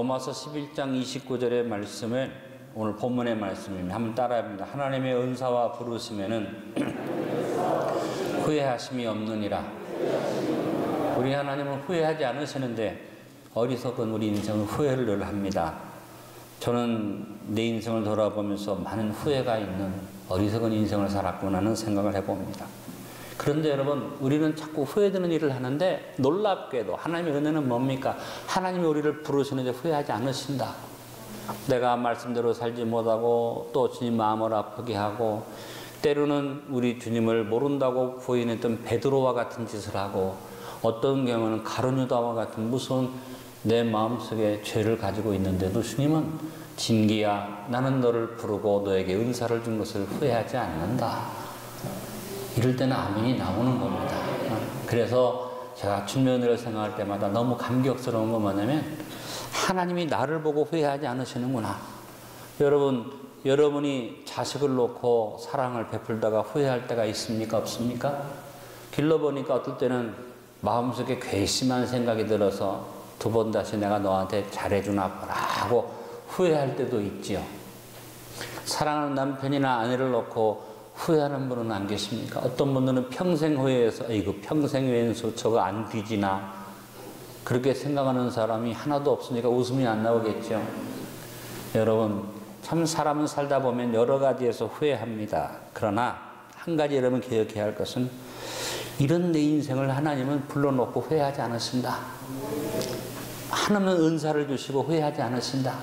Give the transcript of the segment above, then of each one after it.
로마서 11장 29절의 말씀을 오늘 본문의 말씀입니다. 한번 따라합니다. 하나님의 은사와 부르심에는 후회하심이 없느니라. 우리 하나님은 후회하지 않으시는데 어리석은 우리 인생은 후회를 늘 합니다. 저는 내 인생을 돌아보면서 많은 후회가 있는 어리석은 인생을 살았구나 하는 생각을 해봅니다. 그런데 여러분, 우리는 자꾸 후회되는 일을 하는데 놀랍게도 하나님의 은혜는 뭡니까? 하나님이 우리를 부르시는데 후회하지 않으신다. 내가 말씀대로 살지 못하고 또 주님 마음을 아프게 하고 때로는 우리 주님을 모른다고 부인했던 베드로와 같은 짓을 하고 어떤 경우는 가룟유다와 같은 무서운 내 마음속에 죄를 가지고 있는데도 주님은 진기야 나는 너를 부르고 너에게 은사를 준 것을 후회하지 않는다. 이럴 때는 아멘이 나오는 겁니다. 그래서 제가 주님의 은혜를 생각할 때마다 너무 감격스러운 건 뭐냐면 하나님이 나를 보고 후회하지 않으시는구나. 여러분이 자식을 놓고 사랑을 베풀다가 후회할 때가 있습니까? 없습니까? 길러보니까 어떨 때는 마음속에 괘씸한 생각이 들어서 두 번 다시 내가 너한테 잘해주나 보라 하고 후회할 때도 있지요. 사랑하는 남편이나 아내를 놓고 후회하는 분은 안 계십니까? 어떤 분들은 평생 후회해서 이거 평생 왼수 저거 안 뒤지나 그렇게 생각하는 사람이 하나도 없으니까 웃음이 안 나오겠죠. 여러분, 참 사람은 살다 보면 여러 가지에서 후회합니다. 그러나 한 가지 여러분 기억해야 할 것은 이런 내 인생을 하나님은 불러놓고 후회하지 않으신다. 하나님은 은사를 주시고 후회하지 않으신다.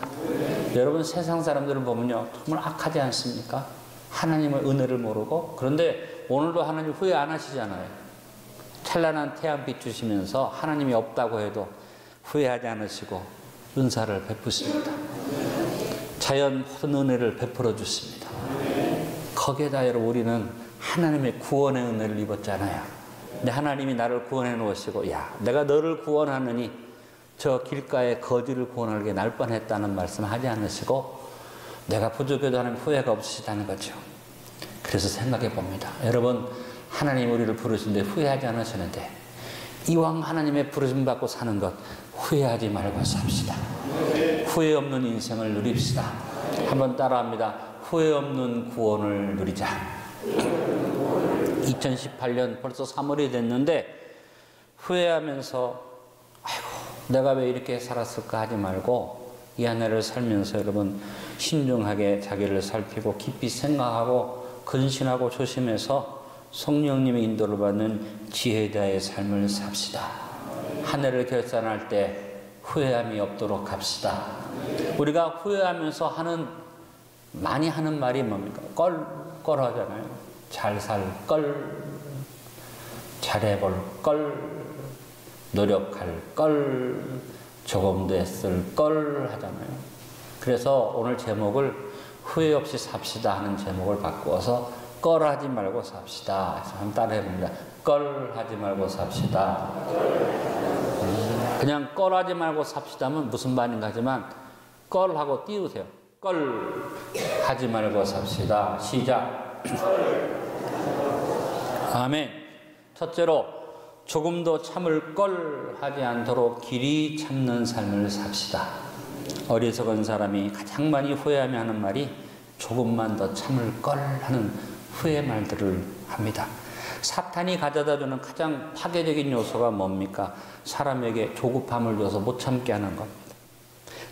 여러분, 세상 사람들을 보면요 정말 악하지 않습니까? 하나님의 은혜를 모르고. 그런데 오늘도 하나님 후회 안 하시잖아요. 찬란한 태양빛 주시면서 하나님이 없다고 해도 후회하지 않으시고 은사를 베푸십니다. 자연 모든 은혜를 베풀어 주십니다. 거기에다 여러분 우리는 하나님의 구원의 은혜를 입었잖아요. 근데 하나님이 나를 구원해 놓으시고 야 내가 너를 구원하느니 저 길가에 거지를 구원하게 날 뻔했다는 말씀 하지 않으시고 내가 부족해도 하나님 후회가 없으시다는 거죠. 그래서 생각해 봅니다. 여러분, 하나님 우리를 부르신데 후회하지 않으시는데 이왕 하나님의 부르심 받고 사는 것 후회하지 말고 삽시다. 후회 없는 인생을 누립시다. 한번 따라합니다. 후회 없는 구원을 누리자. 2018년 벌써 3월이 됐는데 후회하면서 아이고 내가 왜 이렇게 살았을까 하지 말고 이 한 해를 살면서 여러분 신중하게 자기를 살피고 깊이 생각하고 근신하고 조심해서 성령님의 인도를 받는 지혜자의 삶을 삽시다. 한 해를 결산할 때 후회함이 없도록 합시다. 우리가 후회하면서 많이 하는 말이 뭡니까? 껄 하잖아요. 잘 살 걸, 잘해볼 걸, 노력할 걸, 조금 더 했을 걸 하잖아요. 그래서 오늘 제목을 후회 없이 삽시다 하는 제목을 바꾸어서 걸 하지 말고 삽시다. 한번 따라해 봅니다. 걸 하지 말고 삽시다. 그냥 걸 하지 말고 삽시다면 무슨 말인가 하지만 걸 하고 띄우세요. 걸 하지 말고 삽시다. 시작. 아멘. 첫째로 조금 더 참을 걸 하지 않도록 길이 참는 삶을 삽시다. 어리석은 사람이 가장 많이 후회하며 하는 말이 조금만 더 참을 걸 하는 후회 말들을 합니다. 사탄이 가져다주는 가장 파괴적인 요소가 뭡니까? 사람에게 조급함을 줘서 못 참게 하는 겁니다.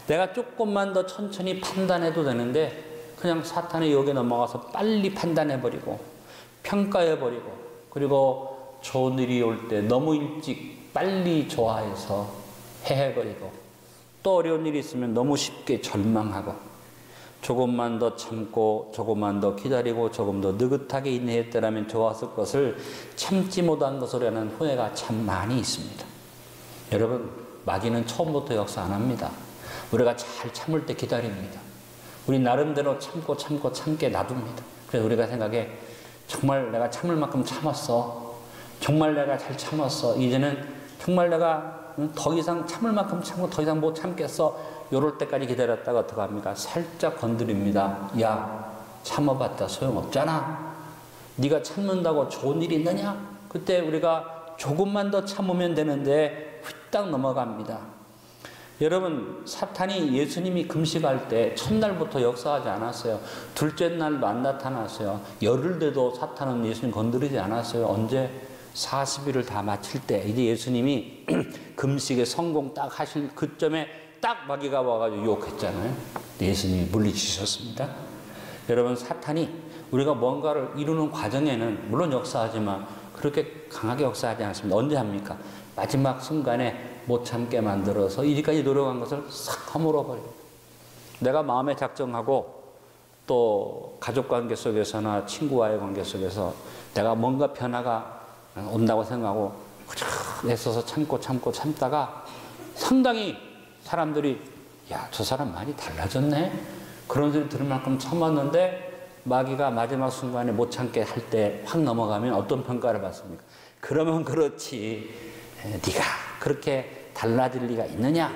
내가 조금만 더 천천히 판단해도 되는데 그냥 사탄의 유혹에 넘어가서 빨리 판단해버리고 평가해버리고 그리고 좋은 일이 올 때 너무 일찍 빨리 좋아해서 해버리고 또 어려운 일이 있으면 너무 쉽게 절망하고 조금만 더 참고 조금만 더 기다리고 조금 더 느긋하게 인내했더라면 좋았을 것을 참지 못한 것으로 하는 후회가 참 많이 있습니다. 여러분, 마귀는 처음부터 역사 안 합니다. 우리가 잘 참을 때 기다립니다. 우리 나름대로 참게 놔둡니다. 그래서 우리가 생각해 정말 내가 참을 만큼 참았어. 정말 내가 잘 참았어. 이제는 정말 내가 더 이상 참을 만큼 참고 더 이상 못 참겠어. 요럴 때까지 기다렸다가 어떻게 합니까? 살짝 건드립니다. 야, 참아봤다 소용없잖아. 네가 참는다고 좋은 일이 있느냐? 그때 우리가 조금만 더 참으면 되는데 휘딱 넘어갑니다. 여러분, 사탄이 예수님이 금식할 때 첫날부터 역사하지 않았어요. 둘째 날도 안 나타났어요. 열흘 돼도 사탄은 예수님 건드리지 않았어요. 언제? 40일을 다 마칠 때 이제 예수님이 금식에 성공 딱 하신 그점에 딱 마귀가 와가지고 유혹했잖아요. 예수님이 물리치셨습니다. 여러분, 사탄이 우리가 뭔가를 이루는 과정에는 물론 역사하지만 그렇게 강하게 역사하지 않습니다. 언제 합니까? 마지막 순간에 못 참게 만들어서 이리까지 노력한 것을 싹 허물어버려요. 내가 마음에 작정하고 또 가족관계 속에서나 친구와의 관계 속에서 내가 뭔가 변화가 온다고 생각하고 애써서 참다가 상당히 사람들이 야, 저 사람 많이 달라졌네? 그런 소리 들을 만큼 참았는데 마귀가 마지막 순간에 못 참게 할 때 확 넘어가면 어떤 평가를 받습니까? 그러면 그렇지, 네가 그렇게 달라질 리가 있느냐?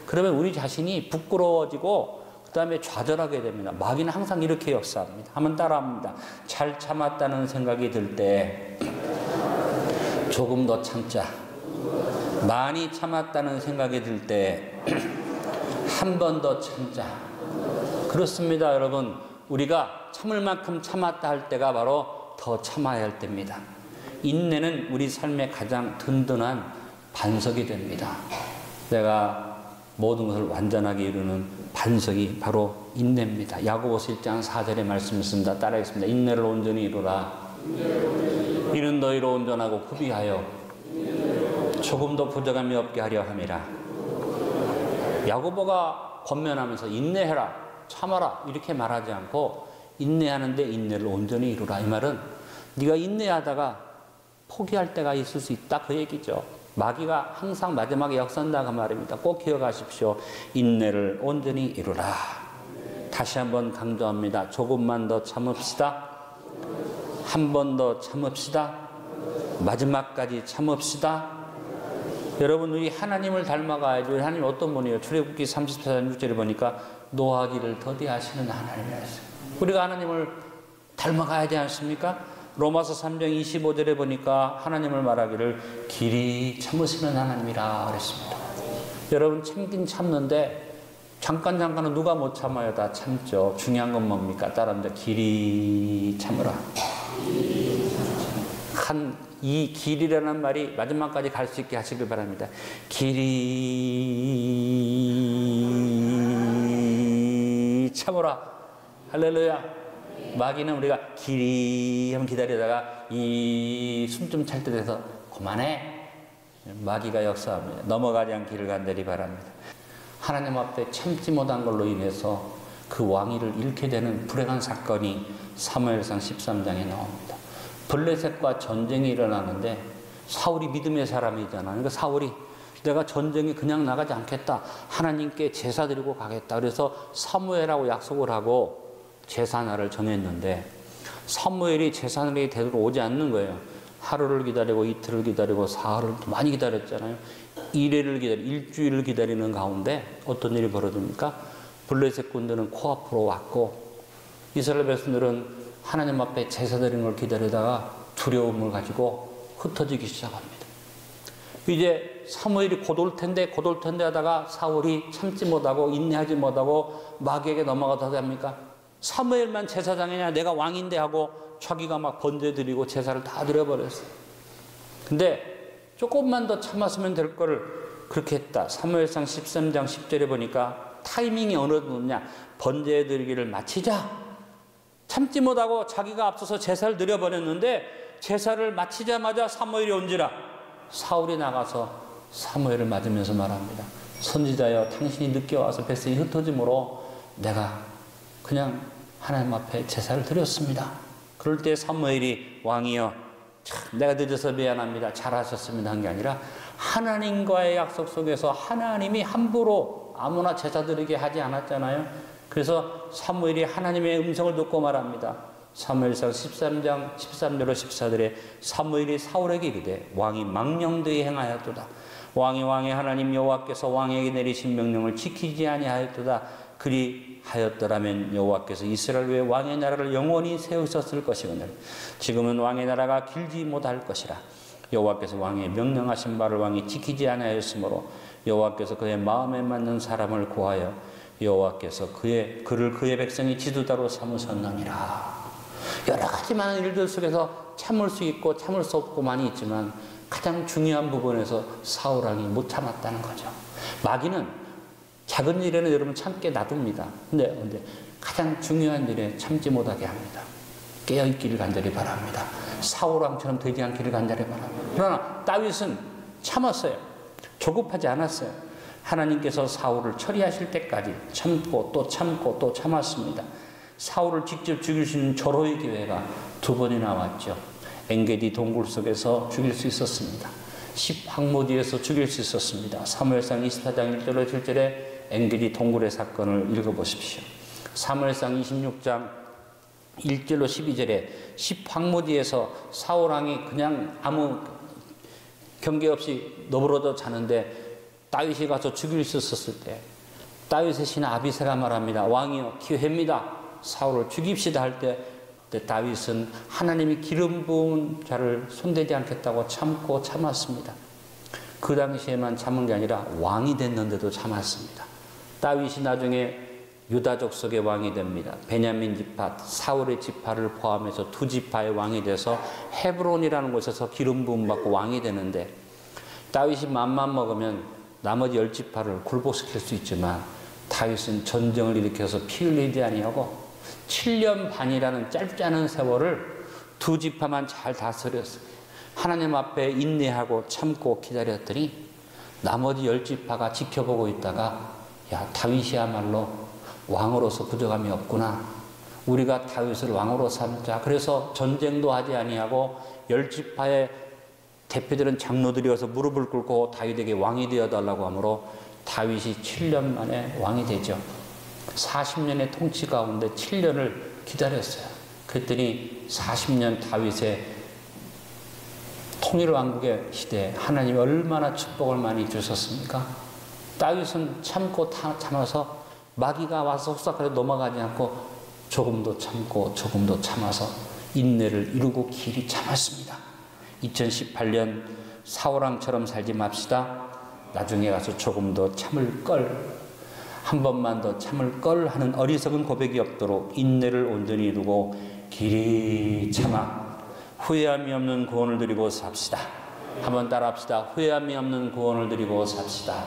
그러면 우리 자신이 부끄러워지고 그 다음에 좌절하게 됩니다. 마귀는 항상 이렇게 역사합니다. 한번 따라합니다. 잘 참았다는 생각이 들 때 조금 더 참자. 많이 참았다는 생각이 들 때 한 번 더 참자. 그렇습니다, 여러분. 우리가 참을 만큼 참았다 할 때가 바로 더 참아야 할 때입니다. 인내는 우리 삶의 가장 든든한 반석이 됩니다. 내가 모든 것을 완전하게 이루는 반석이 바로 인내입니다. 야고보서 1장 4절의 말씀이 있습니다. 따라하겠습니다. 인내를 온전히 이루라. 이는 너희로 온전하고 구비하여 조금도 부족함이 없게 하려 함이라. 야고보가 권면하면서 인내해라, 참아라 이렇게 말하지 않고 인내하는데 인내를 온전히 이루라. 이 말은 네가 인내하다가 포기할 때가 있을 수 있다 그 얘기죠. 마귀가 항상 마지막에 역사한다 그 말입니다. 꼭 기억하십시오. 인내를 온전히 이루라. 다시 한번 강조합니다. 조금만 더 참읍시다. 한 번 더 참읍시다. 마지막까지 참읍시다. 여러분, 우리 하나님을 닮아가야죠. 하나님 어떤 분이에요? 출애굽기 34장 6절에 보니까 노하기를 더디하시는 하나님이었어요. 우리가 하나님을 닮아가야 되지 않습니까? 로마서 3장 25절에 보니까 하나님을 말하기를 길이 참으시는 하나님이라 그랬습니다. 여러분, 참긴 참는데 잠깐은 누가 못 참아요? 다 참죠. 중요한 건 뭡니까? 따라합니다. 길이 참으라. 이 길이라는 말이 마지막까지 갈 수 있게 하시길 바랍니다. 길이 참으라. 할렐루야. 마귀는 우리가 길이 하면 기다리다가 이 숨 좀 찰 때 돼서 그만해. 마귀가 역사합니다. 넘어가지 않기를 간절히 바랍니다. 하나님 앞에 참지 못한 걸로 인해서 그 왕위를 잃게 되는 불행한 사건이 사무엘상 13장에 나옵니다. 블레셋과 전쟁이 일어나는데 사울이 믿음의 사람이잖아요. 그러니까 사울이 내가 전쟁에 그냥 나가지 않겠다. 하나님께 제사 드리고 가겠다. 그래서 사무엘하고 약속을 하고 제사날을 정했는데 사무엘이 제사날이 되돌아오지 않는 거예요. 하루를 기다리고 이틀을 기다리고 사흘을 많이 기다렸잖아요. 일주일을 기다리는 가운데 어떤 일이 벌어집니까? 블레셋 군대는 코앞으로 왔고 이스라엘 백성들은 하나님 앞에 제사 드리는 걸 기다리다가 두려움을 가지고 흩어지기 시작합니다. 이제 사무엘이 곧 올 텐데 하다가 사울이 참지 못하고 인내하지 못하고 마귀에게 넘어가도 합니까? 사무엘만 제사장이냐 내가 왕인데 하고 자기가 막 번제 드리고 제사를 다 드려버렸어요. 근데 조금만 더 참았으면 될 거를 그렇게 했다. 사무엘상 13장 10절에 보니까 타이밍이 어느 정도냐. 번제 드리기를 마치자. 참지 못하고 자기가 앞서서 제사를 드려버렸는데 제사를 마치자마자 사무엘이 온지라 사울이 나가서 사무엘을 맞으면서 말합니다. 선지자여 당신이 늦게 와서 백성이 흩어짐으로 내가 그냥 하나님 앞에 제사를 드렸습니다. 그럴 때 사무엘이 왕이여 참 내가 늦어서 미안합니다. 잘하셨습니다 한 게 아니라 하나님과의 약속 속에서 하나님이 함부로 아무나 제사 드리게 하지 않았잖아요. 그래서 사무엘이 하나님의 음성을 듣고 말합니다. 사무엘상 13장 13절로 14절에 사무엘이 사울에게 이르되 왕이 망령되이 행하였도다. 왕이 하나님 여호와께서 왕에게 내리신 명령을 지키지 아니하였도다. 그리하였더라면 여호와께서 이스라엘 위에 왕의 나라를 영원히 세우셨을 것이거늘 지금은 왕의 나라가 길지 못할 것이라. 여호와께서 왕에 명령하신 바를 왕이 지키지 아니하였으므로 여호와께서 그의 마음에 맞는 사람을 구하여 여호와께서 그를 그의 백성이 지도자로 삼으셨느니라. 여러 가지 많은 일들 속에서 참을 수 있고 참을 수 없고 많이 있지만 가장 중요한 부분에서 사울 왕이 못 참았다는 거죠. 마귀는 작은 일에는 여러분 참게 놔둡니다. 근데 가장 중요한 일에 참지 못하게 합니다. 깨어있기를 간절히 바랍니다. 사울 왕처럼 되지 않기를 간절히 바랍니다. 그러나 다윗은 참았어요. 조급하지 않았어요. 하나님께서 사울을 처리하실 때까지 참고 또 참고 또 참았습니다. 사울을 직접 죽일 수 있는 절호의 기회가 두 번이나 왔죠. 엔게디 동굴 속에서 죽일 수 있었습니다. 10황무지에서 죽일 수 있었습니다. 사무엘상 24장 1절로 7절에 엔게디 동굴의 사건을 읽어보십시오. 사무엘상 26장 1절로 12절에 10황무지에서 사울왕이 그냥 아무 경계 없이 너부러져 자는데 다윗이 가서 죽일 수 있었을 때 다윗의 신 아비새가 말합니다. 왕이여 기회입니다. 사울을 죽입시다 할 때 다윗은 하나님이 기름 부은 자를 손대지 않겠다고 참고 참았습니다. 그 당시에만 참은 게 아니라 왕이 됐는데도 참았습니다. 다윗이 나중에 유다 족속의 왕이 됩니다. 베냐민 지파, 사울의 지파를 포함해서 두 지파의 왕이 돼서 헤브론이라는 곳에서 기름 부음 받고 왕이 되는데 다윗이 맘만 먹으면 나머지 10지파를 굴복시킬 수 있지만 다윗은 전쟁을 일으켜서 피 흘리지 아니하고 7년 반이라는 짧지 않은 세월을 두 지파만 잘 다스렸어요. 하나님 앞에 인내하고 참고 기다렸더니 나머지 10지파가 지켜보고 있다가 야 다윗이야말로 왕으로서 부족함이 없구나. 우리가 다윗을 왕으로 삼자. 그래서 전쟁도 하지 아니하고 10지파의 대표들은 장로들이 와서 무릎을 꿇고 다윗에게 왕이 되어달라고 하므로 다윗이 7년 만에 왕이 되죠. 40년의 통치 가운데 7년을 기다렸어요. 그랬더니 40년 다윗의 통일 왕국의 시대에 하나님이 얼마나 축복을 많이 주셨습니까? 다윗은 참고 참아서 마귀가 와서 속삭거려 넘어가지 않고 조금 더 참고 조금 더 참아서 인내를 이루고 길이 참았습니다. 2018년 사울왕처럼 살지 맙시다. 나중에 가서 조금 더 참을 걸, 한 번만 더 참을 걸 하는 어리석은 고백이 없도록 인내를 온전히 이루고 길이 참아 후회함이 없는 구원을 드리고 삽시다. 한번 따라합시다. 후회함이 없는 구원을 드리고 삽시다.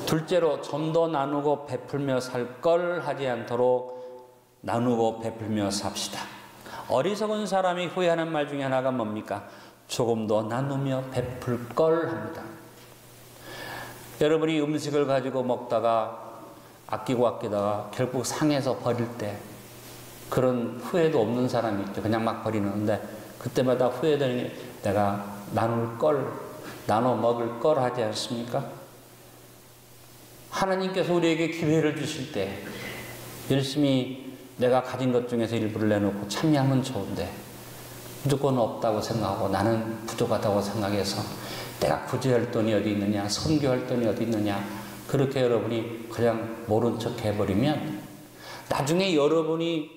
둘째로 좀 더 나누고 베풀며 살 걸 하지 않도록 나누고 베풀며 삽시다. 어리석은 사람이 후회하는 말 중에 하나가 뭡니까? 조금 더 나누며 베풀 걸 합니다. 여러분이 음식을 가지고 먹다가 아끼다가 결국 상해서 버릴 때 그런 후회도 없는 사람이 있죠. 그냥 막 버리는데 그때마다 후회되는 게 내가 나눌 걸, 나눠 먹을 걸 하지 않습니까? 하나님께서 우리에게 기회를 주실 때 열심히 내가 가진 것 중에서 일부를 내놓고 참여하면 좋은데 무조건 없다고 생각하고 나는 부족하다고 생각해서 내가 구제할 돈이 어디 있느냐, 선교할 돈이 어디 있느냐, 그렇게 여러분이 그냥 모른 척 해버리면 나중에 여러분이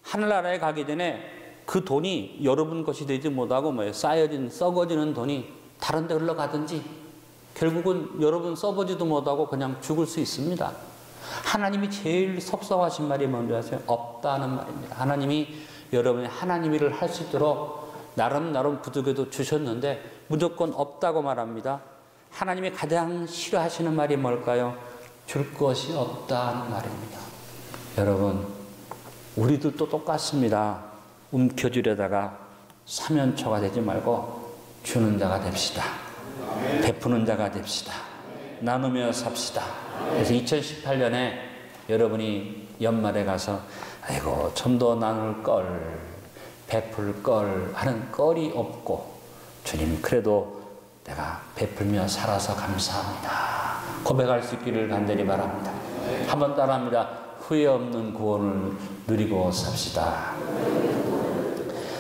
하늘나라에 가기 전에 그 돈이 여러분 것이 되지 못하고 썩어지는 돈이 다른 데 흘러가든지 결국은 여러분 써보지도 못하고 그냥 죽을 수 있습니다. 하나님이 제일 섭섭하신 말이 뭔지 아세요? 없다는 말입니다. 하나님이 여러분이 하나님 일을 할 수 있도록 나름 부족해도 주셨는데 무조건 없다고 말합니다. 하나님이 가장 싫어하시는 말이 뭘까요? 줄 것이 없다는 말입니다. 여러분, 우리도 또 똑같습니다. 움켜쥐려다가 사면초가 되지 말고 주는 자가 됩시다. 베푸는 자가 됩시다. 나누며 삽시다. 그래서 2018년에 여러분이 연말에 가서 아이고 좀 더 나눌 걸, 베풀 걸 하는 껄이 없고 주님 그래도 내가 베풀며 살아서 감사합니다. 고백할 수 있기를 간절히 바랍니다. 한번 따라합니다. 후회 없는 구원을 누리고 삽시다.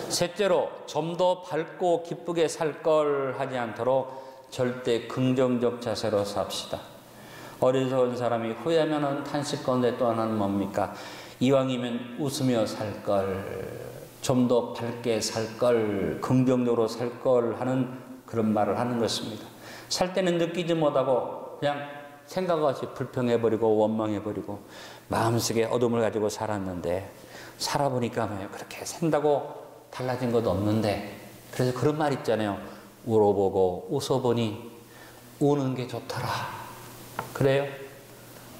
셋째로 좀 더 밝고 기쁘게 살 걸 하지 않도록 절대 긍정적 자세로 삽시다. 어리석은 사람이 후회하면 탄식 가운데 또 하나는 뭡니까? 이왕이면 웃으며 살 걸. 좀 더 밝게 살 걸, 긍정적으로 살 걸 하는 그런 말을 하는 것입니다. 살 때는 느끼지 못하고 그냥 생각 없이 불평해버리고 원망해버리고 마음속에 어둠을 가지고 살았는데 살아보니까 그렇게 산다고 달라진 것도 없는데, 그래서 그런 말 있잖아요. 울어보고 웃어보니 우는 게 좋더라. 그래요?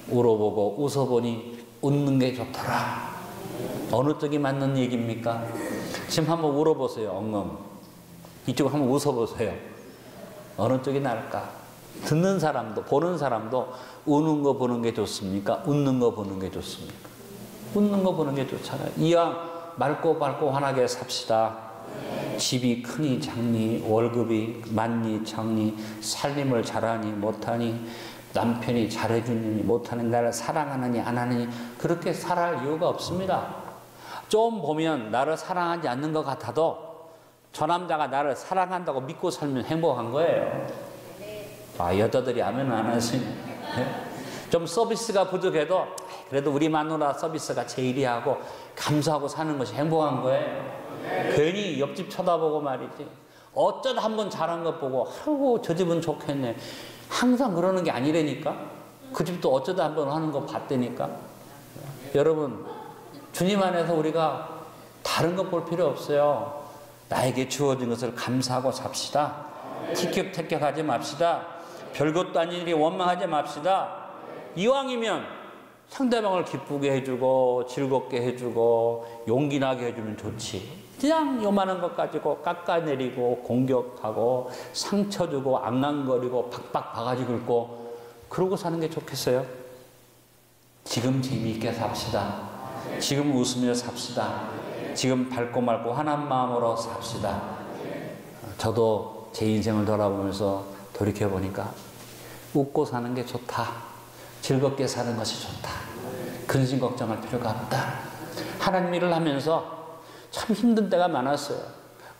울어보고 웃어보니 웃는 게 좋더라. 어느 쪽이 맞는 얘기입니까? 지금 한번 울어보세요. 엉엉. 이쪽 한번 웃어보세요. 어느 쪽이 나을까? 듣는 사람도 보는 사람도 우는 거 보는 게 좋습니까? 웃는 거 보는 게 좋습니까? 웃는 거 보는 게 좋잖아요. 이왕 맑고 밝고 환하게 삽시다. 집이 크니 작니 월급이 많니 작니 살림을 잘하니 못하니 남편이 잘해주니 못하는 나를 사랑하느니 안 하느니 그렇게 살아갈 이유가 없습니다. 좀 보면 나를 사랑하지 않는 것 같아도 저 남자가 나를 사랑한다고 믿고 살면 행복한 거예요. 아, 여자들이 아멘 안 하시네. 좀 서비스가 부족해도 그래도 우리 마누라 서비스가 제일이야 하고 감사하고 사는 것이 행복한 거예요. 괜히 옆집 쳐다보고 말이지. 어쩌다 한번 잘한 것 보고 아이고 저 집은 좋겠네. 항상 그러는 게 아니라니까. 그 집도 어쩌다 한번 하는 거 봤다니까. 여러분, 주님 안에서 우리가 다른 것 볼 필요 없어요. 나에게 주어진 것을 감사하고 삽시다. 티격태격하지 맙시다. 별것도 아닌 일이 원망하지 맙시다. 이왕이면 상대방을 기쁘게 해주고 즐겁게 해주고 용기 나게 해주면 좋지. 그냥 요만한 것 가지고 깎아내리고 공격하고 상처 주고 앙앙거리고 박박 바가지 긁고 그러고 사는 게 좋겠어요? 지금 재미있게 삽시다. 지금 웃으며 삽시다. 지금 밝고 맑고 환한 마음으로 삽시다. 저도 제 인생을 돌아보면서 돌이켜보니까 웃고 사는 게 좋다. 즐겁게 사는 것이 좋다. 근심 걱정할 필요가 없다. 하나님 일을 하면서 참 힘든 때가 많았어요.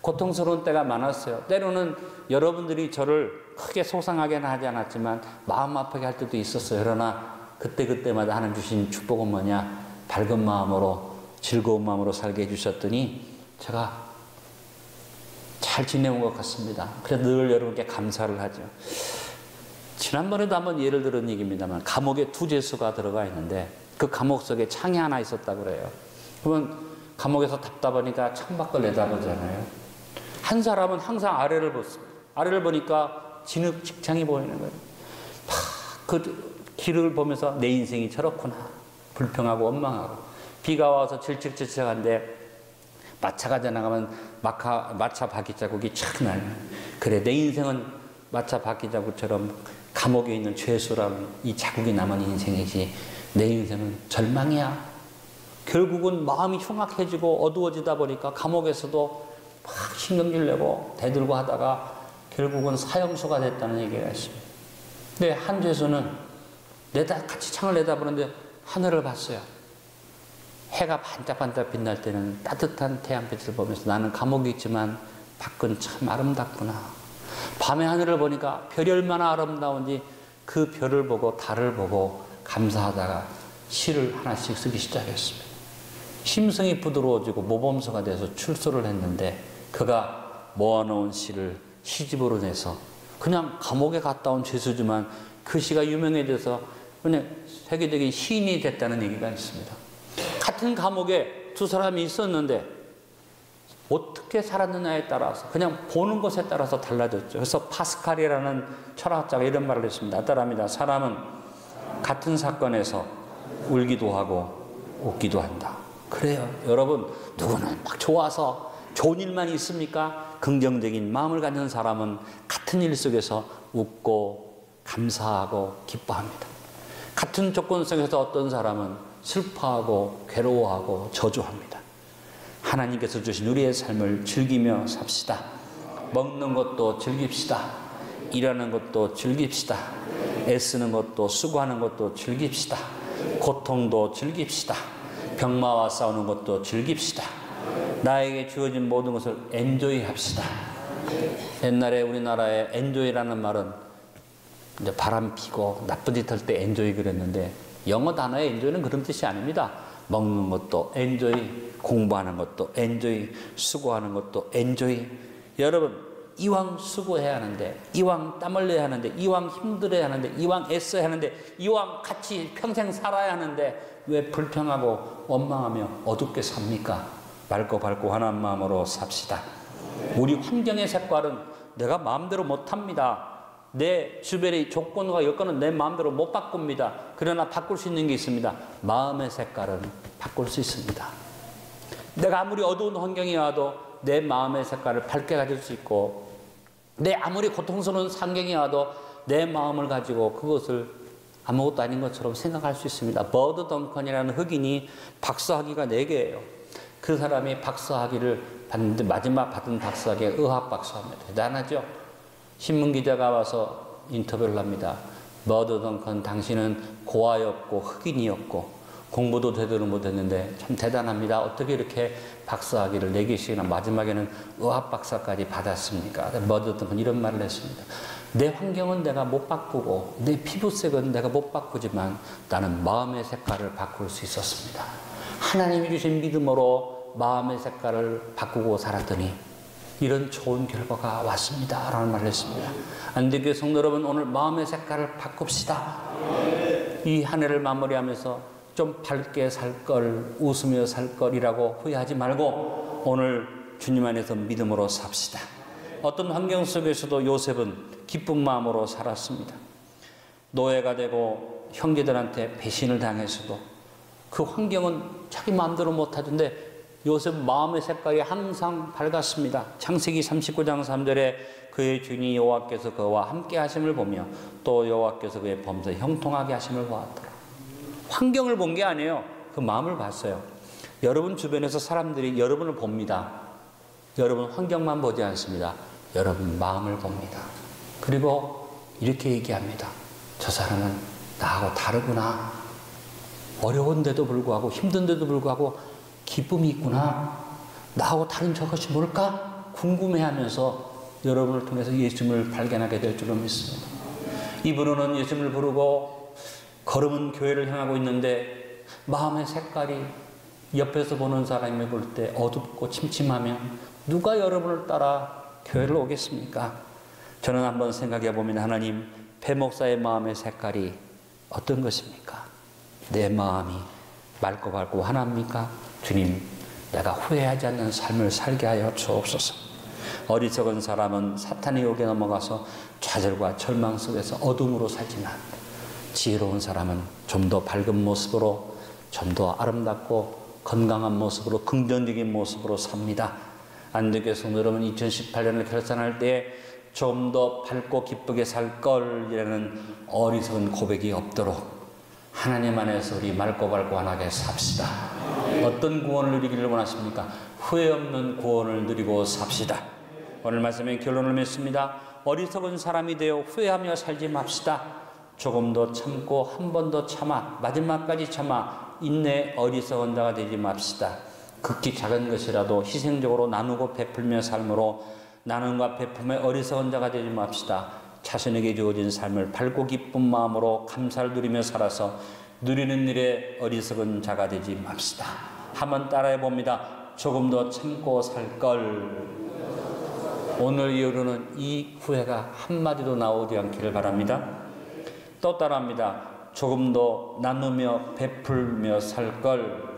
고통스러운 때가 많았어요. 때로는 여러분들이 저를 크게 속상하게는 하지 않았지만 마음 아프게 할 때도 있었어요. 그러나 그때마다 하나님 주신 축복은 뭐냐? 밝은 마음으로 즐거운 마음으로 살게 해주셨더니 제가 잘 지내온 것 같습니다. 그래서 늘 여러분께 감사를 하죠. 지난번에도 한번 예를 들은 얘기입니다만 감옥에 두 죄수가 들어가 있는데 그 감옥 속에 창이 하나 있었다 그래요. 그러면 감옥에서 답답하니까 창밖을 내다보잖아요. 한 사람은 항상 아래를 봤습니다. 아래를 보니까 진흙 직창이 보이는 거예요. 그 길을 보면서 내 인생이 저렇구나. 불평하고 원망하고 비가 와서 질척질척한데 마차가 지나가면 마차 바퀴 자국이 촥 나요. 그래 내 인생은 마차 바퀴 자국처럼 감옥에 있는 죄수라는 이 자국이 남은 인생이지 내 인생은 절망이야. 결국은 마음이 흉악해지고 어두워지다 보니까 감옥에서도 막 신경질 내고 대들고 하다가 결국은 사형수가 됐다는 얘기가 있습니다. 근데 한 죄수는 같이 창을 내다보는데 하늘을 봤어요. 해가 반짝반짝 빛날 때는 따뜻한 태양빛을 보면서 나는 감옥에 있지만 밖은 참 아름답구나. 밤에 하늘을 보니까 별이 얼마나 아름다운지 그 별을 보고 달을 보고 감사하다가 시를 하나씩 쓰기 시작했습니다. 심성이 부드러워지고 모범수가 돼서 출소를 했는데 그가 모아놓은 시를 시집으로 내서 그냥 감옥에 갔다 온 죄수지만 그 시가 유명해져서 그냥 세계적인 시인이 됐다는 얘기가 있습니다. 같은 감옥에 두 사람이 있었는데 어떻게 살았느냐에 따라서 그냥 보는 것에 따라서 달라졌죠. 그래서 파스칼이라는 철학자가 이런 말을 했습니다. 따라합니다. 사람은 같은 사건에서 울기도 하고 웃기도 한다. 그래요. 여러분 누구는 막 좋아서 좋은 일만 있습니까? 긍정적인 마음을 갖는 사람은 같은 일 속에서 웃고 감사하고 기뻐합니다. 같은 조건 속에서 어떤 사람은 슬퍼하고 괴로워하고 저주합니다. 하나님께서 주신 우리의 삶을 즐기며 삽시다. 먹는 것도 즐깁시다. 일하는 것도 즐깁시다. 애쓰는 것도 수고하는 것도 즐깁시다. 고통도 즐깁시다. 병마와 싸우는 것도 즐깁시다. 나에게 주어진 모든 것을 엔조이 합시다. 옛날에 우리나라에 엔조이라는 말은 이제 바람 피고 나쁜 짓 할 때 엔조이 그랬는데 영어 단어의 엔조이는 그런 뜻이 아닙니다. 먹는 것도 엔조이, 공부하는 것도 엔조이, 수고하는 것도 엔조이. 여러분, 이왕 수고해야 하는데, 이왕 땀 흘려야 하는데, 이왕 힘들어야 하는데, 이왕 애써야 하는데, 이왕 같이 평생 살아야 하는데 왜 불평하고 원망하며 어둡게 삽니까? 맑고 밝고 환한 마음으로 삽시다. 우리 환경의 색깔은 내가 마음대로 못합니다. 내 주변의 조건과 여건은 내 마음대로 못 바꿉니다. 그러나 바꿀 수 있는 게 있습니다. 마음의 색깔은 바꿀 수 있습니다. 내가 아무리 어두운 환경이 와도 내 마음의 색깔을 밝게 가질 수 있고, 내 아무리 고통스러운 상경이 와도 내 마음을 가지고 그것을 아무것도 아닌 것처럼 생각할 수 있습니다. 버드 덩컨이라는 흑인이 박사학위가 4개예요. 그 사람이 박사학위를 받는데 마지막 받은 박사학위가 의학 박사입니다. 대단하죠? 신문기자가 와서 인터뷰를 합니다. 버드 덩컨, 당신은 고아였고 흑인이었고 공부도 제대로 못했는데 참 대단합니다. 어떻게 이렇게 박사학위를 4개씩이나 마지막에는 의학 박사까지 받았습니까? 버드 덩컨 이런 말을 했습니다. 내 환경은 내가 못 바꾸고 내 피부색은 내가 못 바꾸지만 나는 마음의 색깔을 바꿀 수 있었습니다. 하나님이 주신 믿음으로 마음의 색깔을 바꾸고 살았더니 이런 좋은 결과가 왔습니다. 라는 말을 했습니다. 안되교회 성도 여러분, 오늘 마음의 색깔을 바꿉시다. 이 한 해를 마무리하면서 좀 밝게 살 걸, 웃으며 살 걸이라고 후회하지 말고 오늘 주님 안에서 믿음으로 삽시다. 어떤 환경 속에서도 요셉은 기쁜 마음으로 살았습니다. 노예가 되고 형제들한테 배신을 당했어도 그 환경은 자기 마음대로 못하던데 요셉 마음의 색깔이 항상 밝았습니다. 창세기 39장 3절에 그의 주인이 여호와께서 그와 함께 하심을 보며 또 여호와께서 그의 범사에 형통하게 하심을 보았더라. 환경을 본 게 아니에요. 그 마음을 봤어요. 여러분 주변에서 사람들이 여러분을 봅니다. 여러분 환경만 보지 않습니다. 여러분 마음을 봅니다. 그리고 이렇게 얘기합니다. 저 사람은 나하고 다르구나. 어려운데도 불구하고 힘든데도 불구하고 기쁨이 있구나. 나하고 다른 저것이 뭘까? 궁금해하면서 여러분을 통해서 예수님을 발견하게 될 줄로 믿습니다. 이분은 예수님을 부르고 걸음은 교회를 향하고 있는데 마음의 색깔이 옆에서 보는 사람이 볼 때 어둡고 침침하면 누가 여러분을 따라 교회를 오겠습니까? 저는 한번 생각해 보면 하나님, 배 목사의 마음의 색깔이 어떤 것입니까? 내 마음이 맑고 밝고 환합니까? 주님, 내가 후회하지 않는 삶을 살게 하여 주옵소서. 어리석은 사람은 사탄의 유혹에 넘어가서 좌절과 절망 속에서 어둠으로 살지만 지혜로운 사람은 좀 더 밝은 모습으로, 좀 더 아름답고 건강한 모습으로, 긍정적인 모습으로 삽니다. 안되교회 성도 여러분, 2018년을 결산할 때 좀 더 밝고 기쁘게 살 걸이라는 어리석은 고백이 없도록 하나님 안에서 우리 맑고 밝고 환하게 삽시다. 어떤 구원을 누리기를 원하십니까? 후회 없는 구원을 누리고 삽시다. 오늘 말씀의 결론을 맺습니다. 어리석은 사람이 되어 후회하며 살지 맙시다. 조금 더 참고 한 번 더 참아, 마지막까지 참아 인내 어리석은 자가 되지 맙시다. 극히 작은 것이라도 희생적으로 나누고 베풀며 삶으로 나눔과 베품의 어리석은 자가 되지 맙시다. 자신에게 주어진 삶을 밝고 기쁜 마음으로 감사를 누리며 살아서 누리는 일에 어리석은 자가 되지 맙시다. 한번 따라해 봅니다. 조금 더 참고 살 걸. 오늘 이후로는 이 후회가 한마디도 나오지 않기를 바랍니다. 또 따라합니다. 조금 더 나누며 베풀며 살 걸.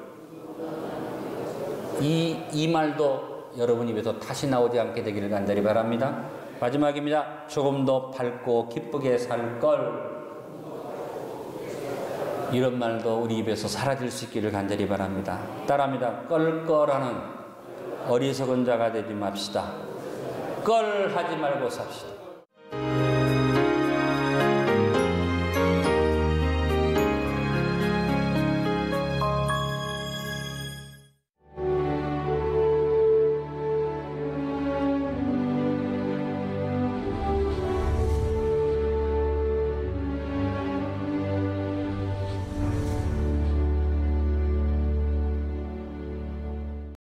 이 말도 여러분 입에서 다시 나오지 않게 되기를 간절히 바랍니다. 마지막입니다. 조금 더 밝고 기쁘게 살 걸. 이런 말도 우리 입에서 사라질 수 있기를 간절히 바랍니다. 따라합니다. 껄껄하는 어리석은 자가 되지 맙시다. 껄하지 말고 삽시다.